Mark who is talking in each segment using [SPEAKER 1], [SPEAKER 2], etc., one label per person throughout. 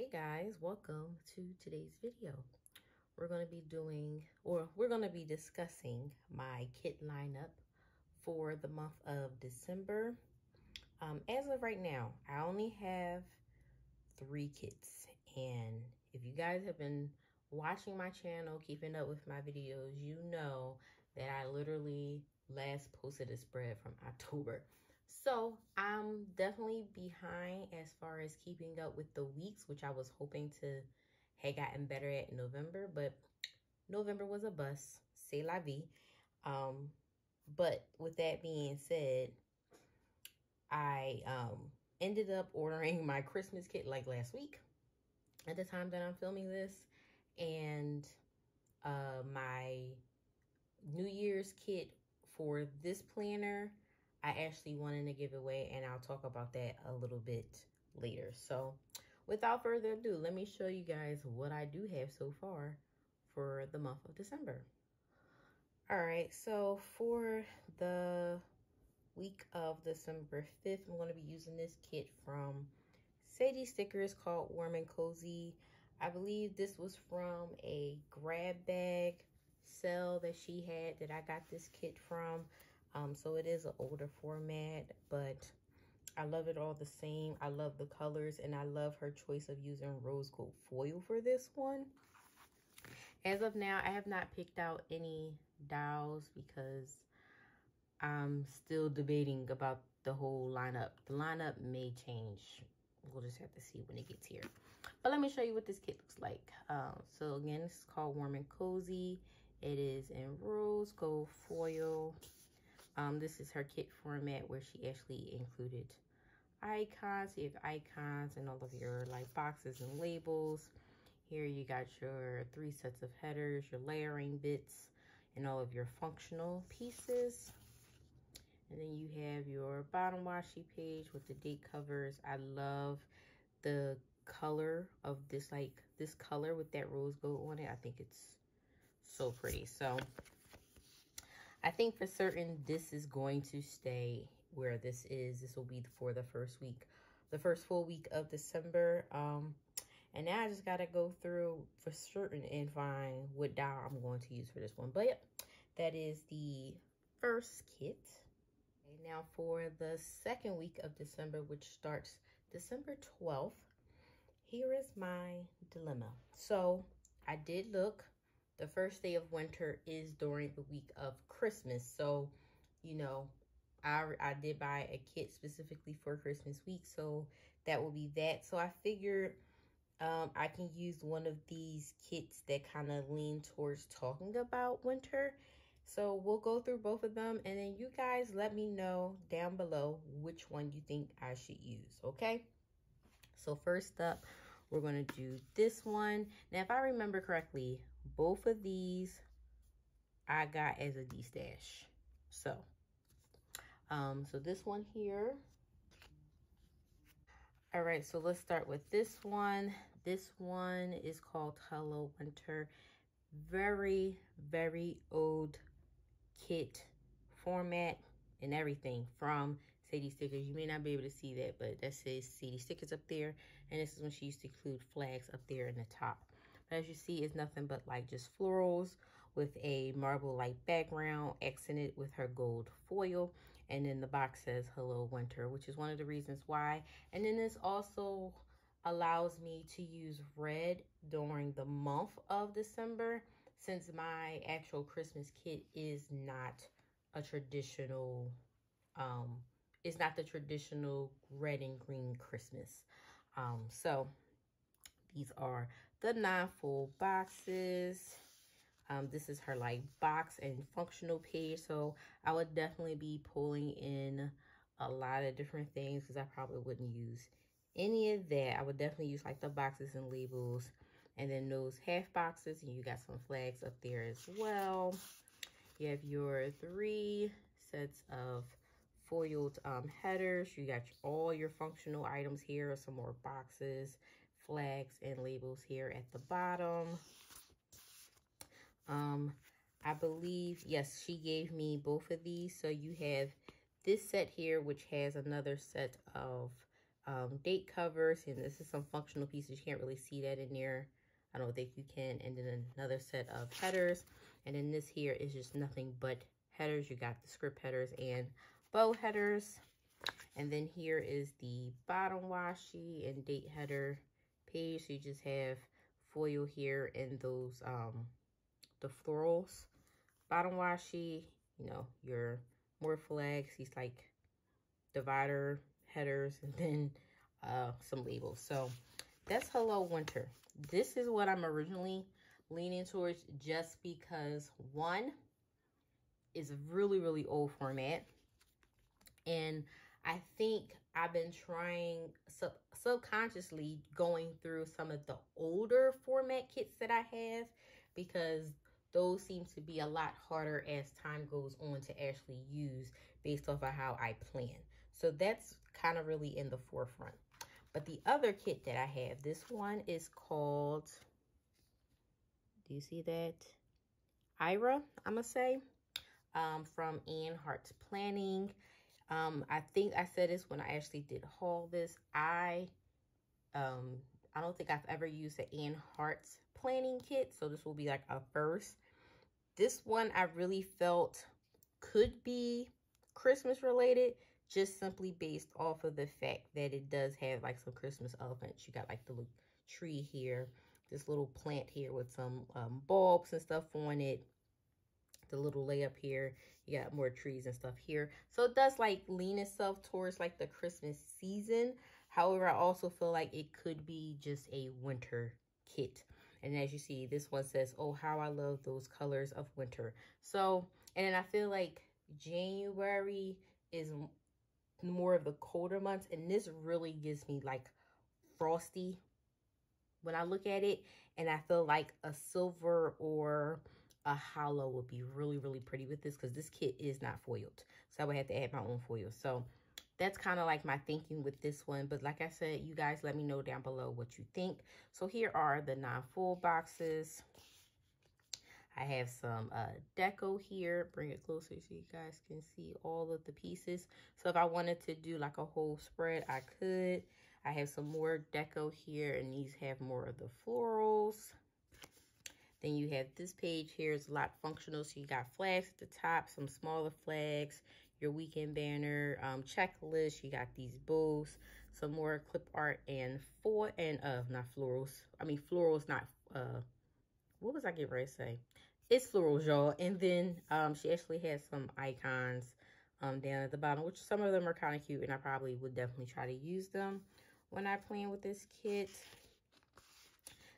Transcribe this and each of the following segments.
[SPEAKER 1] Hey guys, welcome to today's video. We're going to be discussing my kit lineup for the month of December. As of right now, I only have 3 kits, and if you guys have been watching my channel, keeping up with my videos, you know that I literally last posted a spread from October. So I'm definitely behind as far as keeping up with the weeks, which I was hoping to have gotten better at in November, but November was a bust. C'est la vie. But with that being said, I ended up ordering my Christmas kit like last week at the time that I'm filming this, and my New Year's kit for this planner I actually wanted to give away, and I'll talk about that a little bit later. So without further ado, let me show you guys what I do have so far for the month of December. All right, so for the week of December 5th, I'm going to be using this kit from Sadie Stickers called Warm and Cozy. I believe this was from a grab bag sale that she had that I got this kit from. So it is an older format, but I love it all the same. I love the colors, and I love her choice of using rose gold foil for this one. As of now, I have not picked out any dowels because I'm still debating about the whole lineup. The lineup may change. We'll just have to see when it gets here. But let me show you what this kit looks like. So again, this is called Warm and Cozy. It is in rose gold foil. This is her kit format where she actually included icons. You have icons and all of your like boxes and labels. Here you got your 3 sets of headers, your layering bits, and all of your functional pieces. And then you have your bottom washi page with the date covers. I love the color of this, like this color with that rose gold on it. I think it's so pretty. So I think for certain this is going to stay where this is. This will be for the first week, the first full week of December. And now I just got to go through for certain and find what dowel I'm going to use for this one. But yep, that is the first kit. Okay, now for the second week of December, which starts December 12th, here is my dilemma. So I did look. The first day of winter is during the week of Christmas. So, you know, I did buy a kit specifically for Christmas week. So that will be that. So I figured I can use one of these kits that kind of lean towards talking about winter. So we'll go through both of them, and then you guys let me know down below which one you think I should use, okay? So first up, we're going to do this one. Now, if I remember correctly, both of these I got as a D-stash. So, so this one here. All right, so let's start with this one. This one is called Hello Winter. Very, very old kit format and everything from Sadie Stickers. You may not be able to see that, but that says Sadie Stickers up there. And this is when she used to include flags up there in the top. But as you see, it's nothing but like just florals with a marble like background accented with her gold foil. And then the box says Hello Winter, which is one of the reasons why. And then this also allows me to use red during the month of December, since my actual Christmas kit is not a traditional, it's not the traditional red and green Christmas. So these are the 9 full boxes. This is her like box and functional page. So I would definitely be pulling in a lot of different things because I probably wouldn't use any of that. I would definitely use like the boxes and labels, and then those half boxes, and you got some flags up there as well. You have your 3 sets of foiled headers. You got all your functional items here, some more boxes, flags, and labels here at the bottom. I believe, yes, she gave me both of these. So you have this set here, which has another set of date covers, and this is some functional pieces. You can't really see that in there. I don't think you can. And then another set of headers. And then this here is just nothing but headers. You got the script headers and bow headers. And then here is the bottom washi and date header page. So you just have foil here and those, the florals. Bottom washi, you know, your more flags, these like divider headers, and then some labels. So that's Hello Winter. This is what I'm originally leaning towards, just because one is a really, really old format. And I think I've been trying subconsciously going through some of the older format kits that I have, because those seem to be a lot harder as time goes on to actually use based off of how I plan. So that's kind of really in the forefront. But the other kit that I have, this one is called, do you see that? Ira, I'm going to say, from Ann Hart's Planning. I think I said this when I actually did haul this. I don't think I've ever used the Ann Hart's Planning kit, so this will be like a first. This one I really felt could be Christmas related, just simply based off of the fact that it does have like some Christmas elements. You got like the little tree here, this little plant here with some bulbs and stuff on it, the little layup here. You got more trees and stuff here. So it does like lean itself towards like the Christmas season. However, I also feel like it could be just a winter kit. And as you see, this one says, oh, how I love those colors of winter. So, and then I feel like January is more of the colder months. And this really gives me like frosty when I look at it. And I feel like a silver or a hollow would be really, really pretty with this, because this kit is not foiled. So I would have to add my own foil. So that's kind of like my thinking with this one. But like I said, you guys let me know down below what you think. So here are the non-full boxes. I have some deco here. Bring it closer so you guys can see all of the pieces. So if I wanted to do like a whole spread, I could. I have some more deco here, and these have more of the florals. Then you have this page here. It's a lot functional. So you got flags at the top, some smaller flags, your weekend banner, checklist. You got these bows, some more clip art, and not florals. I mean florals, not what was I getting ready to say? It's florals, y'all. And then she actually has some icons down at the bottom, which some of them are kind of cute, and I probably would definitely try to use them when I plan with this kit.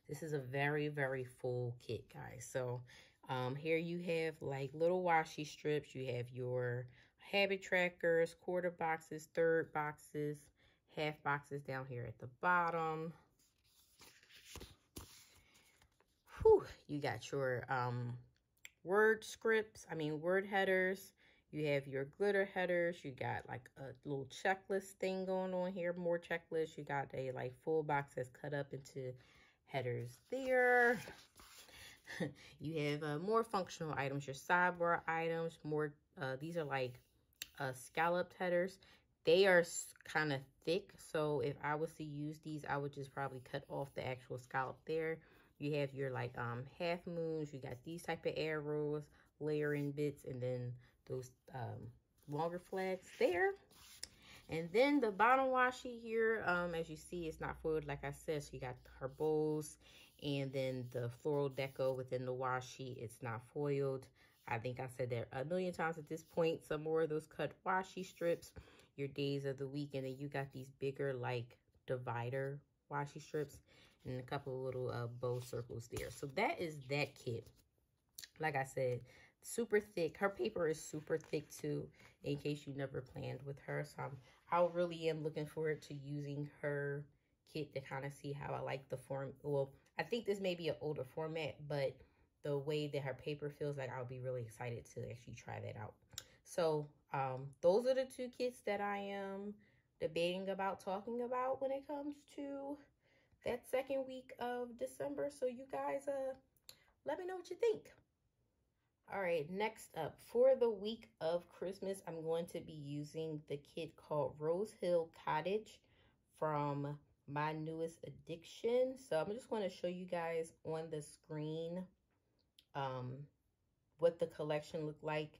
[SPEAKER 1] This is a very, very full kit, guys. So here you have like little washi strips. You have your habit trackers, quarter boxes, third boxes, half boxes down here at the bottom. Whew, you got your word headers. You have your glitter headers. You got like a little checklist thing going on here, more checklists. You got a like full box that's cut up into headers there. You have more functional items, your sidebar items, more, these are like scalloped headers. They are kind of thick, so if I was to use these, I would just probably cut off the actual scallop there. You have your like half moons. You got these type of arrows, layering bits, and then those longer flags there. And then the bottom washi here, as you see, it's not foiled like I said. So you got her bows, and then the floral deco within the washi, it's not foiled. I think I said that a million times at this point. Some more of those cut washi strips, your days of the week, and then you got these bigger like divider washi strips, and a couple of little bow circles there. So that is that kit. Like I said, super thick. Her paper is super thick too, in case you never planned with her. So I really am looking forward to using her kit to kind of see how I like the form. Well, I think this may be an older format, but the way that her paper feels, like I'll be really excited to actually try that out. So those are the two kits that I am debating about talking about when it comes to that second week of December. So you guys let me know what you think. All right, next up, for the week of Christmas, I'm going to be using the kit called Rose Hill Cottage from my newest addiction. So I'm just going to show you guys on the screen what the collection looked like.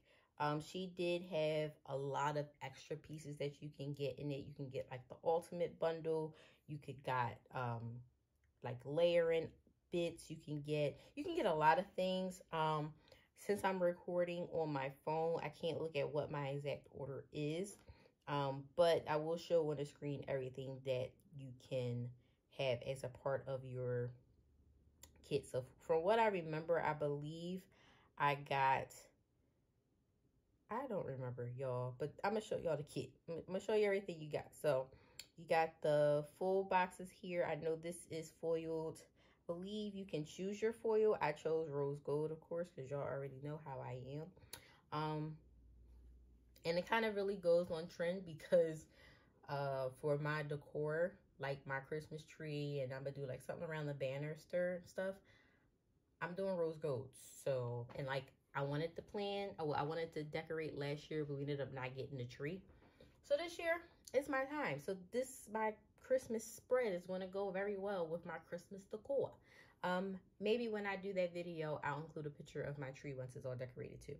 [SPEAKER 1] She did have a lot of extra pieces that you can get in it. You can get like the ultimate bundle. You could got like layering bits. You can get a lot of things. Since I'm recording on my phone, I can't look at what my exact order is. But I will show on the screen everything that you can have as a part of your kit. So from what I remember, I believe I don't remember, y'all, but I'm gonna show y'all the kit. I'm gonna show you everything you got. So you got the full boxes here. I know this is foiled. I believe you can choose your foil. I chose rose gold, of course, because y'all already know how I am. And it kind of really goes on trend because for my decor, like my Christmas tree, and I'm gonna do like something around the banister and stuff, I'm doing rose gold. So, and like I wanted to plan, I wanted to decorate last year, but we ended up not getting the tree. So this year, it's my time. So my Christmas spread is going to go very well with my Christmas decor. Maybe when I do that video, I'll include a picture of my tree once it's all decorated too.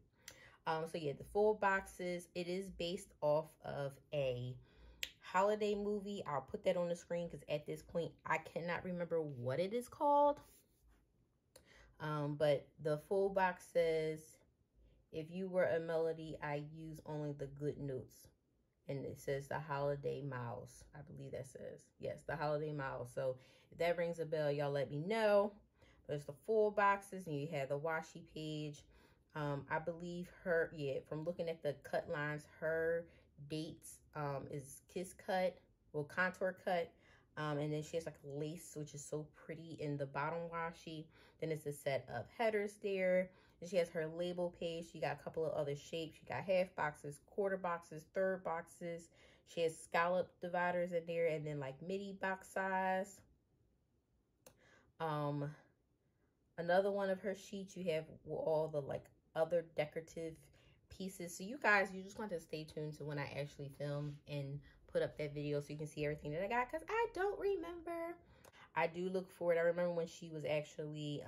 [SPEAKER 1] So yeah, the full boxes, it is based off of a holiday movie. I'll put that on the screen because at this point, I cannot remember what it is called. But the full box says, if you were a melody, I use only the good notes. And it says the holiday mouse. I believe that says, yes, the holiday mouse. So if that rings a bell, y'all let me know. There's the full boxes, and you have the washi page. I believe from looking at the cut lines, her dates is kiss cut, well, contour cut. And then she has like a lace, which is so pretty in the bottom washi. Then it's a set of headers there. And she has her label page. She got a couple of other shapes. She got half boxes, quarter boxes, third boxes. She has scallop dividers in there, and then like midi box size. Another one of her sheets, you have all the like other decorative pieces. So you guys, you just want to stay tuned to when I actually film and put up that video so you can see everything that I got, because I don't remember. I do look forward. I remember when she was actually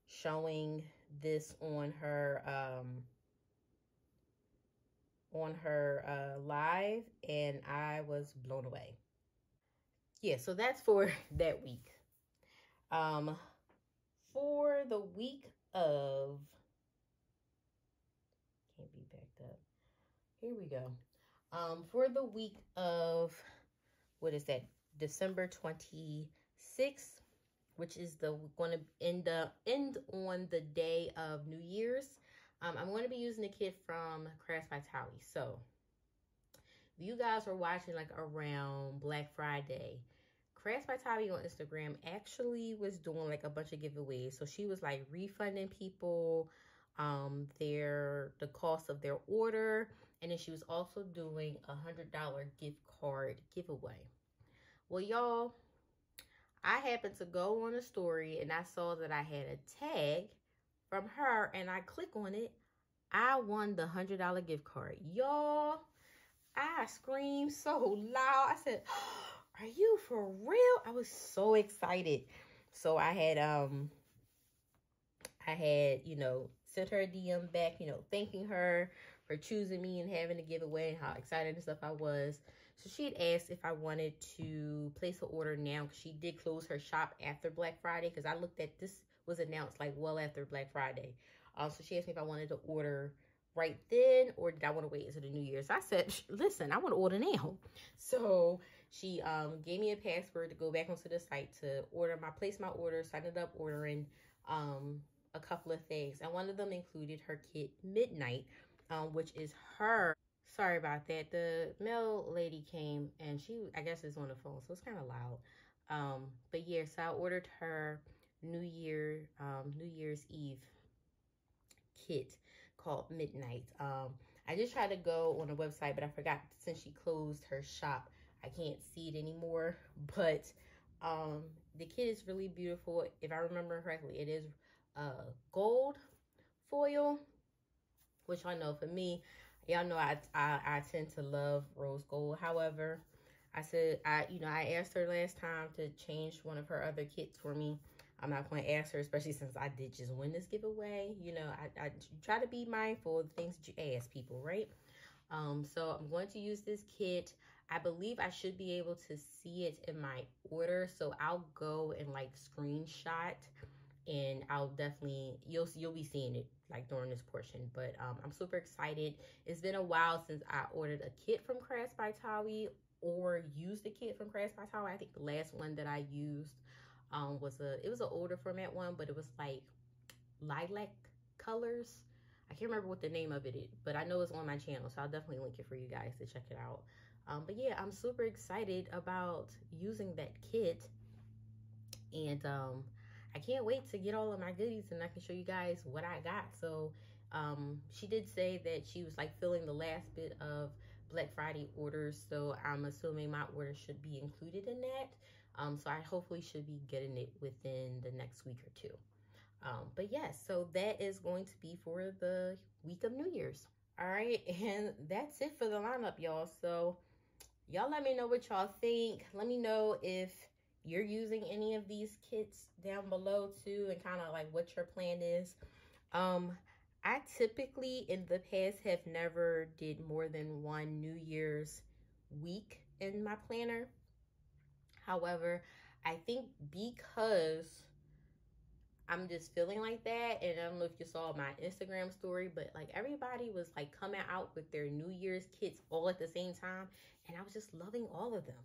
[SPEAKER 1] showing this on her live, and I was blown away. Yeah, so that's for that week. For the week of, can't be backed up. Here we go. For the week of, what is that? December 26th, which is going to end on the day of New Year's. I'm going to be using the kit from Crafts by Thaowie. So if you guys were watching like around Black Friday, Crafts by Thaowie on Instagram actually was doing like a bunch of giveaways. So she was like refunding people the cost of their order, and then she was also doing $100 gift card giveaway. Well, y'all, I happened to go on a story and I saw that I had a tag from her, and I click on it. I won the $100 gift card. Y'all, I screamed so loud. I said, "Are you for real?" I was so excited. So I had, sent her a DM back, thanking her for choosing me and having to give away, and how excited and stuff I was. So she had asked if I wanted to place an order now, because she did close her shop after Black Friday, because I looked at this was announced like well after Black Friday. So she asked me if I wanted to order right then, or did I want to wait until the New Year. So I said, listen, I want to order now. So she gave me a password to go back onto the site to place my order. So I ended up ordering a couple of things, and one of them included her kit Midnight, which is her. Sorry about that. The mail lady came, and I guess is on the phone, so it's kind of loud. But yeah, so I ordered her New Year's Eve kit called Midnight. I just tried to go on the website, but I forgot, since she closed her shop, I can't see it anymore. But the kit is really beautiful. If I remember correctly, it is gold foil, which I know for me, y'all know I tend to love rose gold. However, I said, I asked her last time to change one of her other kits for me. I'm not going to ask her, especially since I did just win this giveaway. You know, I try to be mindful of the things that you ask people, right? So I'm going to use this kit. I believe I should be able to see it in my order. So I'll go and like screenshot, and I'll definitely, you'll be seeing it like during this portion. But I'm super excited. It's been a while since I ordered a kit from Crafts by Thaowie or used a kit from Crafts by Thaowie. I think the last one that I used was an older format one, but it was like lilac colors. I can't remember what the name of it is, but I know it's on my channel, so I'll definitely link it for you guys to check it out. But yeah, I'm super excited about using that kit, and I can't wait to get all of my goodies and I can show you guys what I got. So she did say that she was like filling the last bit of Black Friday orders, so I'm assuming my order should be included in that. So I hopefully should be getting it within the next week or two. But yes, so that is going to be for the week of New Year's. All right, and that's it for the lineup, y'all. So y'all let me know what y'all think. Let me know if you're using any of these kits down below too, and kind of like what your plan is. I typically in the past have never did more than one New Year's week in my planner. However, I think because I'm just feeling like that, and I don't know if you saw my Instagram story, but like everybody was like coming out with their New Year's kits all at the same time, and I was just loving all of them.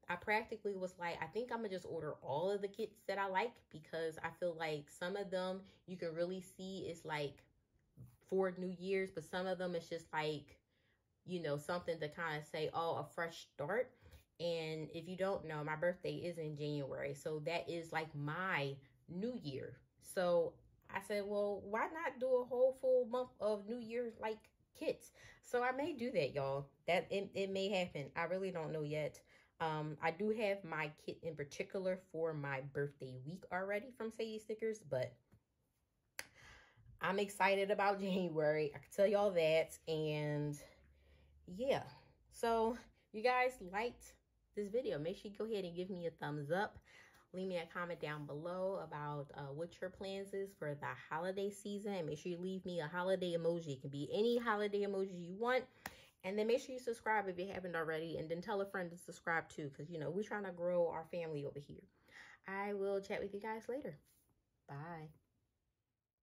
[SPEAKER 1] I practically was like, I think I'm gonna just order all of the kits that I like, because I feel like some of them you can really see is like for New Year's, but some of them it's just like, you know, something to kind of say, oh, a fresh start. And if you don't know, my birthday is in January, so that is like my New Year. So I said, well, why not do a whole full month of New Year's like kits? So I may do that, y'all. That it may happen. I really don't know yet. I do have my kit in particular for my birthday week already from Sadie Stickers, but I'm excited about January. I can tell y'all that. And yeah, so you guys liked this video, make sure you go ahead and give me a thumbs up. Leave me a comment down below about what your plans is for the holiday season. And make sure you leave me a holiday emoji. It can be any holiday emoji you want. And then make sure you subscribe if you haven't already. And then tell a friend to subscribe too, because, you know, we're trying to grow our family over here. I will chat with you guys later. Bye.